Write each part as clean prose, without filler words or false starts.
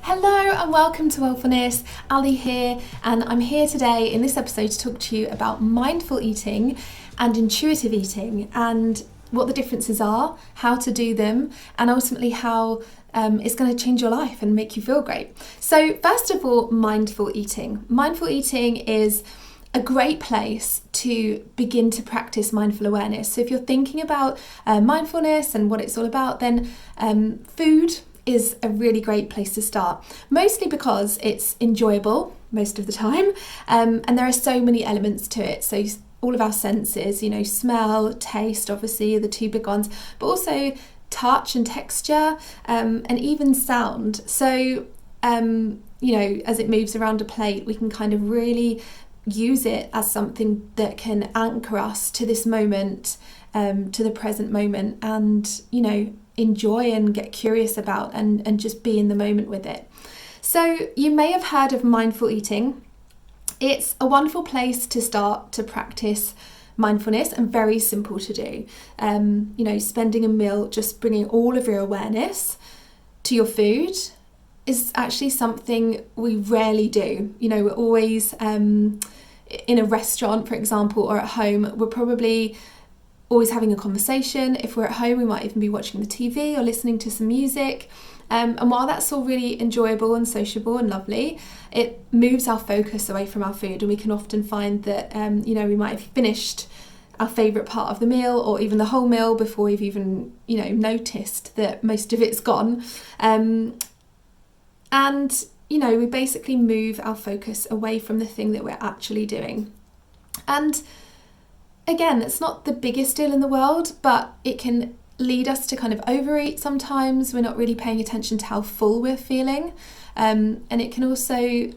Hello and welcome to WELLFULNESS. Ali here, and I'm here today in this episode to talk to you about mindful eating and intuitive eating and what the differences are, how to do them, and ultimately how it's going to change your life and make you feel great. So first of all, mindful eating. Mindful eating is a great place to begin to practice mindful awareness. So if you're thinking about mindfulness and what it's all about, then food is a really great place to start, mostly because it's enjoyable most of the time, and there are so many elements to it. So all of our senses, smell, taste, obviously are the two big ones, but also touch and texture, and even sound. So as it moves around a plate, we can kind of really use it as something that can anchor us to this moment, to the present moment, and enjoy and get curious about and just be in the moment with it. So you may have heard of mindful eating. It's a wonderful place to start to practice mindfulness and very simple to do. Spending a meal, just bringing all of your awareness to your food is actually something we rarely do. We're always in a restaurant, for example, or at home, we're probably always having a conversation. If we're at home, we might even be watching the TV or listening to some music. And while that's all really enjoyable and sociable and lovely, it moves our focus away from our food, and we can often find that we might have finished our favourite part of the meal or even the whole meal before we've even noticed that most of it's gone. We basically move our focus away from the thing that we're actually doing. And again, it's not the biggest deal in the world, but it can lead us to kind of overeat sometimes. We're not really paying attention to how full we're feeling. And it can also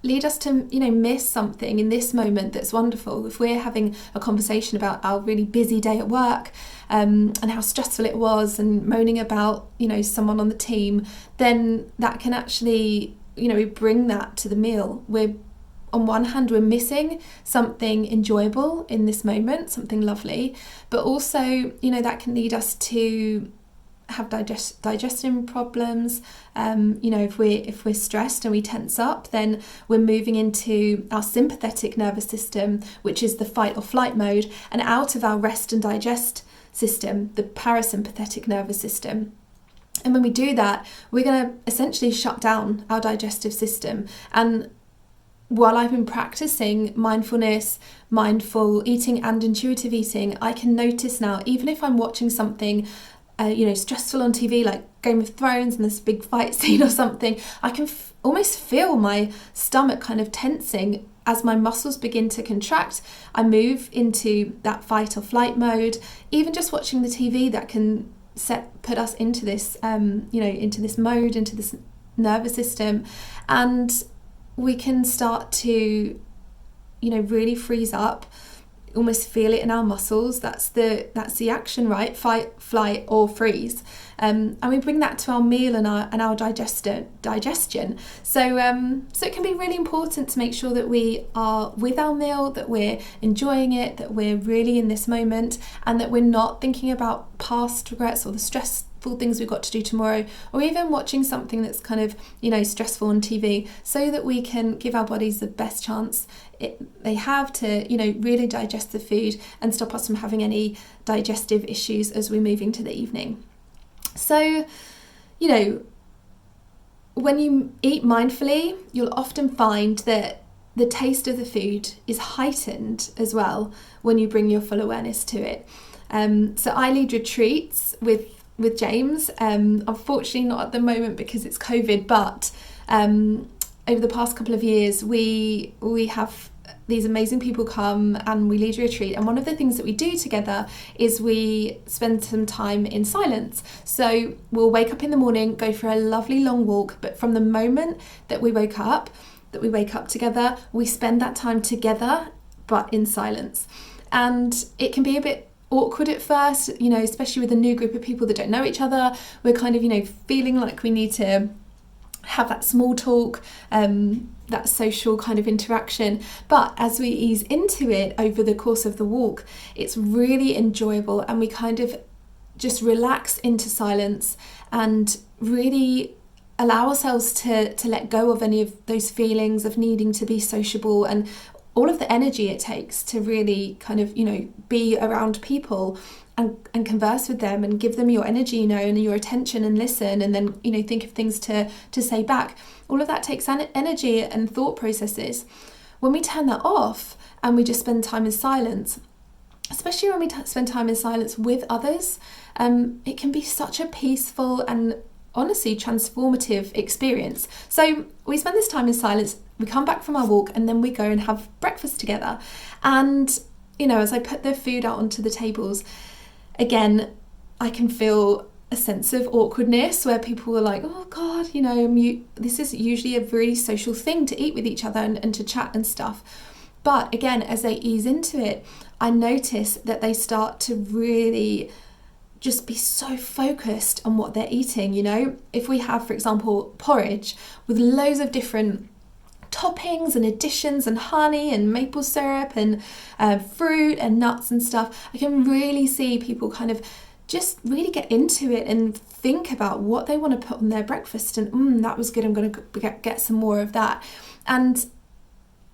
lead us to, miss something in this moment that's wonderful. If we're having a conversation about our really busy day at work, and how stressful it was, and moaning about, someone on the team, then that can actually, we bring that to the meal. On one hand, we're missing something enjoyable in this moment, something lovely, but also, that can lead us to have digestion problems. If we're stressed and we tense up, then we're moving into our sympathetic nervous system, which is the fight or flight mode, and out of our rest and digest system, the parasympathetic nervous system. And when we do that, we're going to essentially shut down our digestive system. And while I've been practicing mindfulness, mindful eating and intuitive eating, I can notice now, even if I'm watching something stressful on TV like Game of Thrones and this big fight scene or something, I can almost feel my stomach kind of tensing as my muscles begin to contract. I move into that fight or flight mode. Even just watching the TV, that can put us into this into this mode, into this nervous system, and we can start to really freeze up, almost feel it in our muscles. That's the action, right? Fight, flight, or freeze. And we bring that to our meal and our digestion. So it can be really important to make sure that we are with our meal, that we're enjoying it, that we're really in this moment, and that we're not thinking about past regrets or the stressful things we've got to do tomorrow, or even watching something that's kind of stressful on TV, so that we can give our bodies the best chance they have to really digest the food and stop us from having any digestive issues as we're moving to the evening. So when you eat mindfully, you'll often find that the taste of the food is heightened as well when you bring your full awareness to it. So I lead retreats with James, unfortunately not at the moment because it's COVID, but over the past couple of years we have these amazing people come and we lead a retreat, and one of the things that we do together is we spend some time in silence. So we'll wake up in the morning, go for a lovely long walk, but from the moment that we wake up together, we spend that time together but in silence. And it can be a bit awkward at first, especially with a new group of people that don't know each other. We're kind of feeling like we need to have that small talk, that social kind of interaction. But as we ease into it over the course of the walk, it's really enjoyable, and we kind of just relax into silence and really allow ourselves to let go of any of those feelings of needing to be sociable and all of the energy it takes to really kind of, be around people and converse with them and give them your energy, and your attention and listen, and then, think of things to say back. All of that takes energy and thought processes. When we turn that off and we just spend time in silence, especially when we spend time in silence with others, it can be such a peaceful and honestly transformative experience. So we spend this time in silence, we come back from our walk, and then we go and have breakfast together. And, as I put the food out onto the tables, again, I can feel a sense of awkwardness where people were like, oh God, this is usually a really social thing to eat with each other and to chat and stuff. But again, as they ease into it, I notice that they start to really just be so focused on what they're eating. If we have, for example, porridge with loads of different toppings and additions and honey and maple syrup and fruit and nuts and stuff, I can really see people kind of just really get into it and think about what they want to put on their breakfast, and that was good, I'm going to get some more of that. And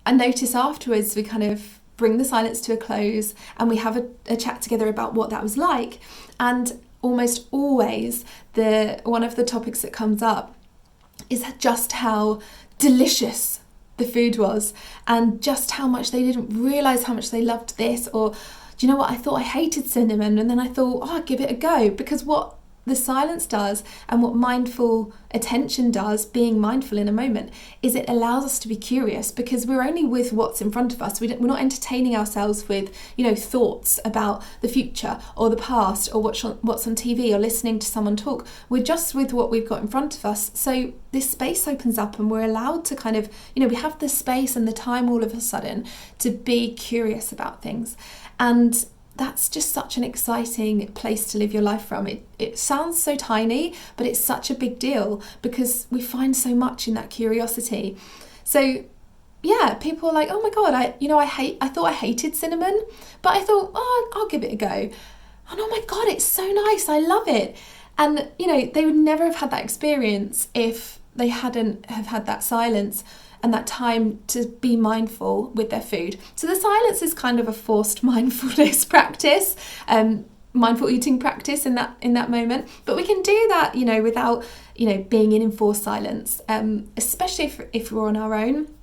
I notice afterwards we kind of bring the silence to a close and we have a chat together about what that was like. And almost always one of the topics that comes up is just how delicious the food was, and just how much they didn't realise how much they loved this, or do you know what, I thought I hated cinnamon, and then I thought, I'll give it a go. Because what the silence does, and what mindful attention does, being mindful in a moment, is it allows us to be curious, because we're only with what's in front of us. We're not entertaining ourselves with, thoughts about the future or the past or what's on TV or listening to someone talk. We're just with what we've got in front of us. So this space opens up and we're allowed to kind of, we have the space and the time all of a sudden to be curious about things. And that's just such an exciting place to live your life from. It sounds so tiny, but it's such a big deal because we find so much in that curiosity. So yeah, people are like, oh my God, I thought I hated cinnamon, but I thought, I'll give it a go. And oh my God, it's so nice, I love it. And they would never have had that experience if they hadn't have had that silence and that time to be mindful with their food. So the silence is kind of a forced mindfulness practice, mindful eating practice in that moment. But we can do that, without, being in enforced silence, especially if we're on our own.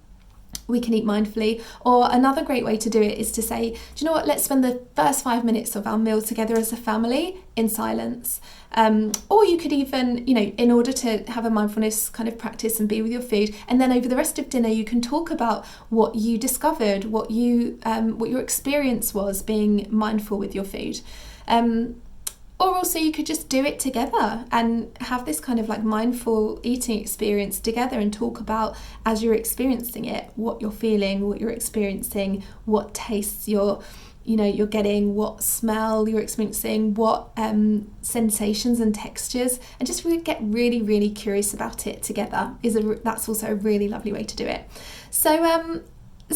We can eat mindfully. Or another great way to do it is to say, do you know what, let's spend the first 5 minutes of our meal together as a family in silence. Or you could even, in order to have a mindfulness kind of practice and be with your food, and then over the rest of dinner you can talk about what you discovered, what your experience was being mindful with your food. Or also you could just do it together and have this kind of like mindful eating experience together and talk about, as you're experiencing it, what you're feeling, what you're experiencing, what tastes you're getting, what smell you're experiencing, what sensations and textures, and just really get really, really curious about it together. That's also a really lovely way to do it. So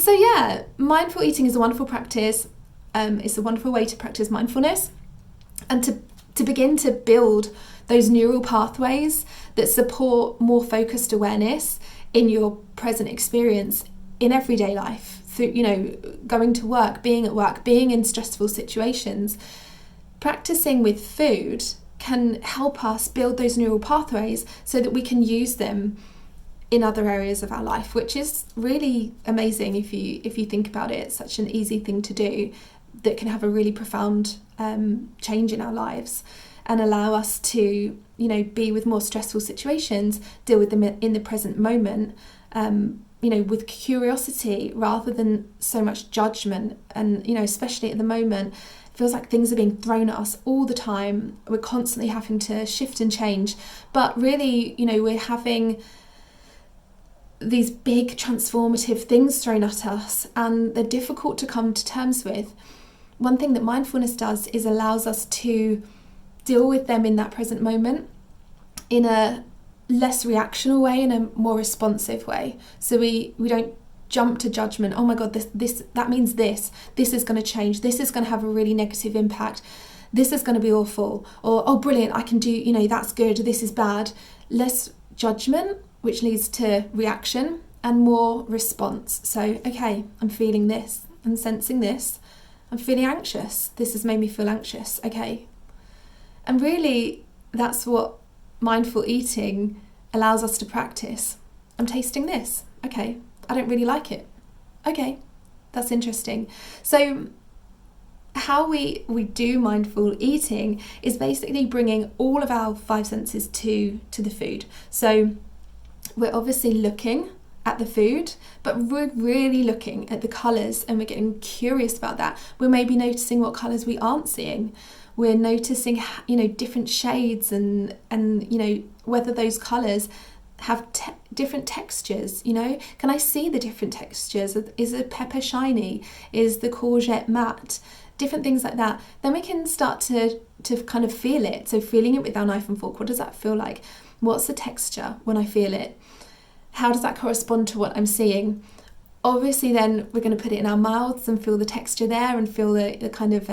yeah, mindful eating is a wonderful practice. It's a wonderful way to practice mindfulness and to begin to build those neural pathways that support more focused awareness in your present experience in everyday life, through going to work, being at work, being in stressful situations. Practicing with food can help us build those neural pathways so that we can use them in other areas of our life, which is really amazing if you think about it. It's such an easy thing to do that can have a really profound change in our lives and allow us to be with more stressful situations, deal with them in the present moment, with curiosity rather than so much judgment. And especially at the moment, it feels like things are being thrown at us all the time. We're constantly having to shift and change, but really we're having these big transformative things thrown at us and they're difficult to come to terms with. One thing that mindfulness does is allows us to deal with them in that present moment in a less reactional way, in a more responsive way. So we don't jump to judgment. Oh my God, that means this is going to change. This is going to have a really negative impact. This is going to be awful. Or, oh, brilliant, I can do, that's good. This is bad. Let's judgment, which leads to reaction, and more response. So, okay, I'm feeling this, I'm sensing this, I'm feeling anxious. This has made me feel anxious. Okay. And really, that's what mindful eating allows us to practice. I'm tasting this. Okay. I don't really like it. Okay. That's interesting. So how we do mindful eating is basically bringing all of our five senses to the food. So we're obviously looking at the food, but we're really looking at the colours, and we're getting curious about that. We're maybe noticing what colours we aren't seeing. We're noticing, different shades and whether those colours have different textures. Can I see the different textures? Is the pepper shiny? Is the courgette matte? Different things like that. Then we can start to kind of feel it. So feeling it with our knife and fork, what does that feel like? What's the texture when I feel it? How does that correspond to what I'm seeing? Obviously then we're going to put it in our mouths and feel the texture there and feel the kind of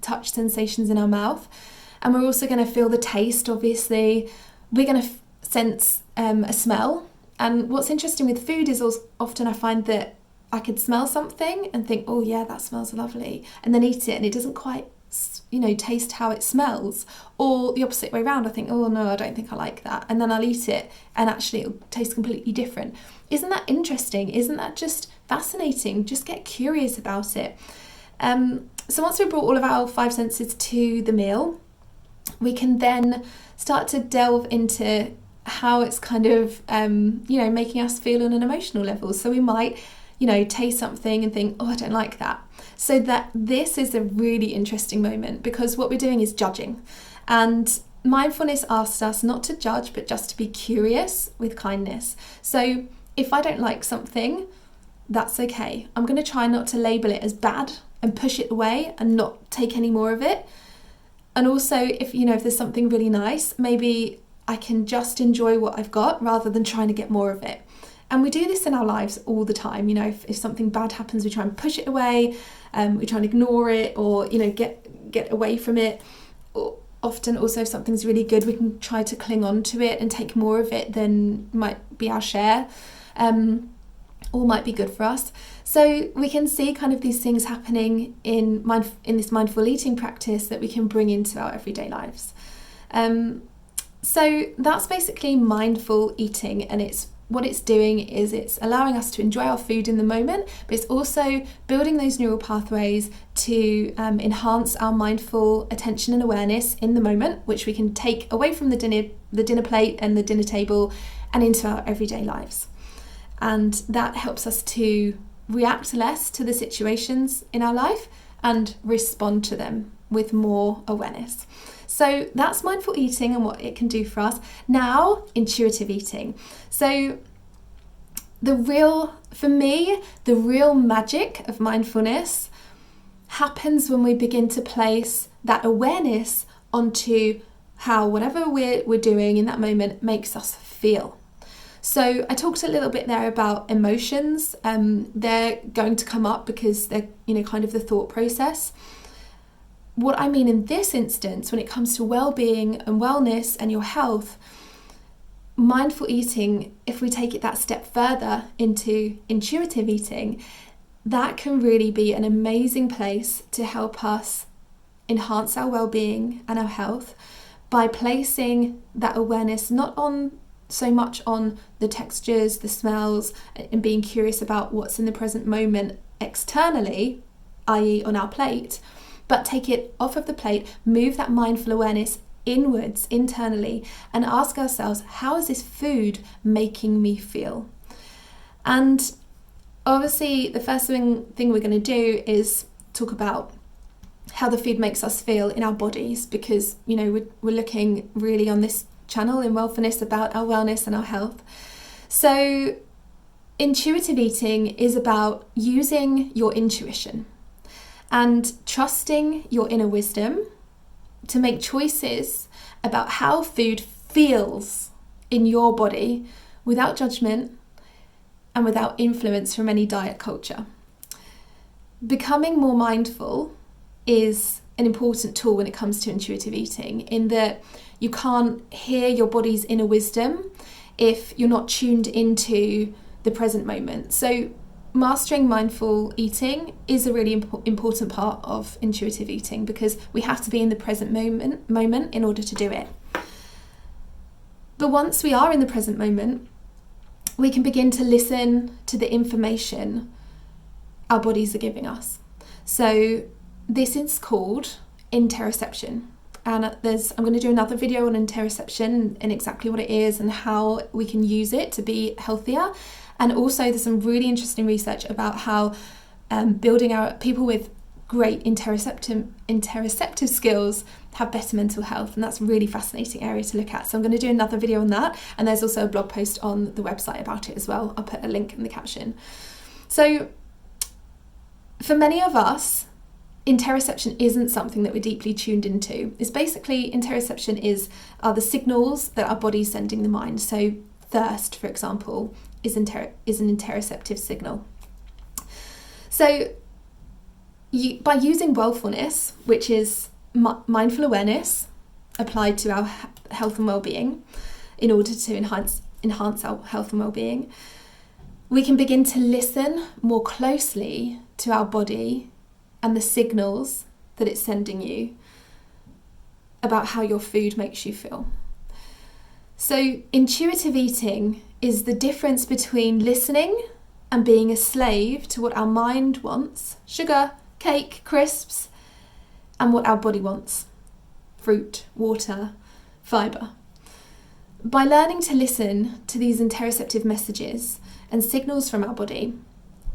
touch sensations in our mouth. And we're also going to feel the taste, obviously. We're going to sense a smell. And what's interesting with food is also, often I find that I could smell something and think, oh yeah, that smells lovely, and then eat it and it doesn't quite taste how it smells. Or the opposite way around, I think, oh no, I don't think I like that, and then I'll eat it and actually it'll taste completely different. Isn't that interesting? Isn't that just fascinating? Just get curious about it. So once we've brought all of our five senses to the meal, we can then start to delve into how it's kind of making us feel on an emotional level. So we might taste something and think, oh, I don't like that. So that this is a really interesting moment, because what we're doing is judging. And mindfulness asks us not to judge, but just to be curious with kindness. So if I don't like something, that's okay. I'm going to try not to label it as bad and push it away and not take any more of it. And also, if there's something really nice, maybe I can just enjoy what I've got rather than trying to get more of it. And we do this in our lives all the time. If something bad happens, we try and push it away, we try and ignore it, or get away from it. Or often also if something's really good, we can try to cling on to it and take more of it than might be our share, or might be good for us. So we can see kind of these things happening in this mindful eating practice that we can bring into our everyday lives. So that's basically mindful eating, and what it's doing is it's allowing us to enjoy our food in the moment, but it's also building those neural pathways to enhance our mindful attention and awareness in the moment, which we can take away from the dinner plate and the dinner table and into our everyday lives. And that helps us to react less to the situations in our life and respond to them with more awareness. So that's mindful eating and what it can do for us. Now, intuitive eating. So the real magic of mindfulness happens when we begin to place that awareness onto how whatever we're doing in that moment makes us feel. So I talked a little bit there about emotions. They're going to come up because they're kind of the thought process. What I mean in this instance, when it comes to well-being and wellness and your health, mindful eating, if we take it that step further into intuitive eating, that can really be an amazing place to help us enhance our well-being and our health by placing that awareness not on so much on the textures, the smells, and being curious about what's in the present moment externally, i.e. on our plate, but take it off of the plate, move that mindful awareness inwards, internally, and ask ourselves, how is this food making me feel? And obviously the first thing we're going to do is talk about how the food makes us feel in our bodies, because we're looking really on this channel in Wellfulness about our wellness and our health. So intuitive eating is about using your intuition and trusting your inner wisdom to make choices about how food feels in your body without judgment and without influence from any diet culture. Becoming more mindful is an important tool when it comes to intuitive eating, in that you can't hear your body's inner wisdom if you're not tuned into the present moment. So mastering mindful eating is a really important part of intuitive eating, because we have to be in the present moment in order to do it. But once we are in the present moment, we can begin to listen to the information our bodies are giving us. So this is called interoception. And I'm going to do another video on interoception and exactly what it is and how we can use it to be healthier. And also there's some really interesting research about how building our people with great interoceptive skills have better mental health, and that's a really fascinating area to look at. So I'm going to do another video on that, and there's also a blog post on the website about it as well. I'll put a link in the caption. So for many of us, interoception isn't something that we're deeply tuned into. It's basically, interoception are the signals that our body's sending the mind. So thirst, for example, is an interoceptive signal. So by using WELLFULNESS, which is mindful awareness applied to our health and well-being, in order to enhance our health and well-being, we can begin to listen more closely to our body and the signals that it's sending you about how your food makes you feel. So intuitive eating is the difference between listening and being a slave to what our mind wants, sugar, cake, crisps, and what our body wants, fruit, water, fibre. By learning to listen to these interoceptive messages and signals from our body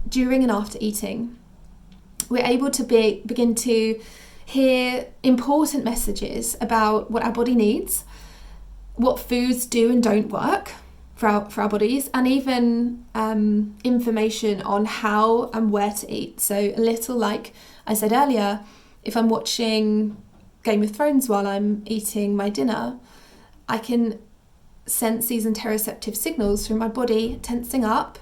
during and after eating, we're able to begin to hear important messages about what our body needs, what foods do and don't work for our bodies, and even information on how and where to eat. So a little like I said earlier, if I'm watching Game of Thrones while I'm eating my dinner, I can sense these interoceptive signals from my body tensing up,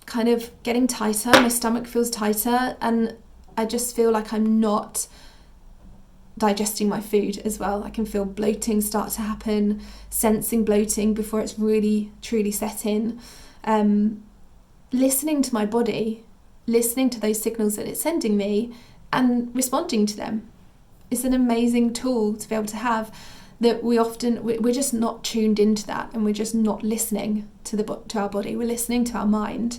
kind of getting tighter, my stomach feels tighter, and I just feel like I'm not digesting my food as well. I can feel bloating start to happen, sensing bloating before it's really truly set in. Listening to my body, listening to those signals that it's sending me and responding to them is an amazing tool to be able to have, that we're just not tuned into that, and we're just not listening to our body. We're listening to our mind.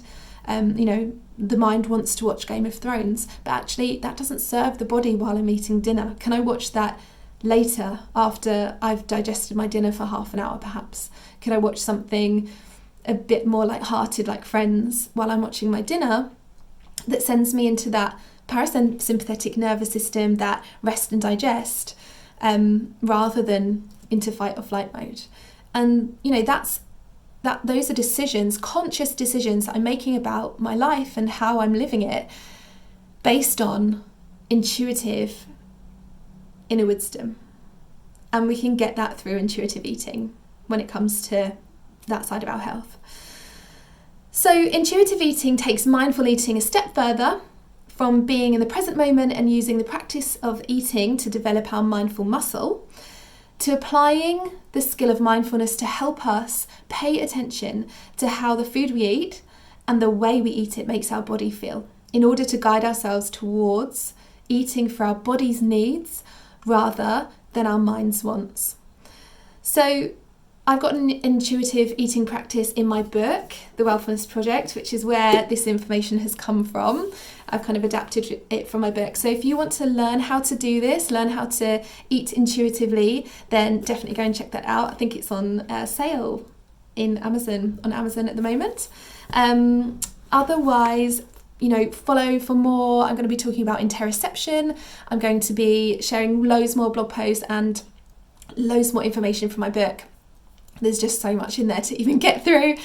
The mind wants to watch Game of Thrones, but actually that doesn't serve the body while I'm eating dinner. Can I watch that later, after I've digested my dinner for half an hour perhaps? Can I watch something a bit more light-hearted like Friends while I'm watching my dinner, that sends me into that parasympathetic nervous system, that rest and digest, rather than into fight or flight mode? And those are decisions, conscious decisions that I'm making about my life and how I'm living it, based on intuitive inner wisdom. And we can get that through intuitive eating when it comes to that side of our health. So intuitive eating takes mindful eating a step further, from being in the present moment and using the practice of eating to develop our mindful muscle, to applying the skill of mindfulness to help us pay attention to how the food we eat and the way we eat it makes our body feel, in order to guide ourselves towards eating for our body's needs rather than our mind's wants. So I've got an intuitive eating practice in my book, The WELLFULNESS Project, which is where this information has come from. I've kind of adapted it from my book. So if you want to learn how to do this, learn how to eat intuitively, then definitely go and check that out. I think it's on sale on Amazon at the moment. Otherwise, follow for more. I'm going to be talking about interoception. I'm going to be sharing loads more blog posts and loads more information from my book. There's just so much in there to even get through.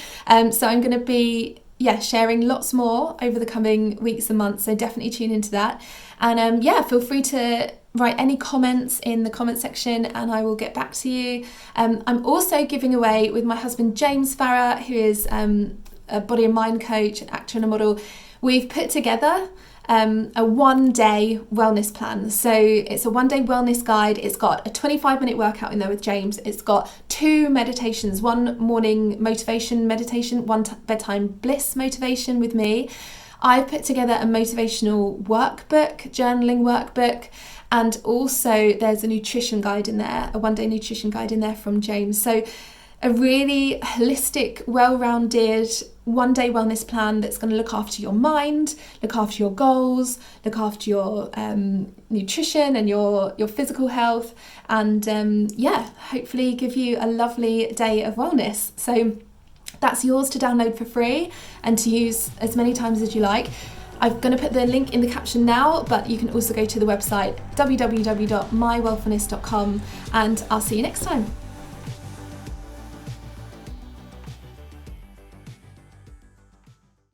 So I'm going to be sharing lots more over the coming weeks and months. So definitely tune into that. And feel free to write any comments in the comment section and I will get back to you. I'm also giving away with my husband, James Farrar, who is a body and mind coach, an actor and a model. We've put together a 1-day wellness plan. So it's a 1-day wellness guide. It's got a 25-minute workout in there with James. It's got 2 meditations, 1 morning motivation meditation, 1 bedtime bliss motivation with me. I've put together a motivational workbook, journaling workbook, and also there's a nutrition guide in there, a 1-day nutrition guide in there from James. So a really holistic, well-rounded 1-day wellness plan that's going to look after your mind, look after your goals, look after your nutrition and your physical health, and hopefully give you a lovely day of wellness. So that's yours to download for free and to use as many times as you like. I'm going to put the link in the caption now, but you can also go to the website www.mywellfulness.com, and I'll see you next time.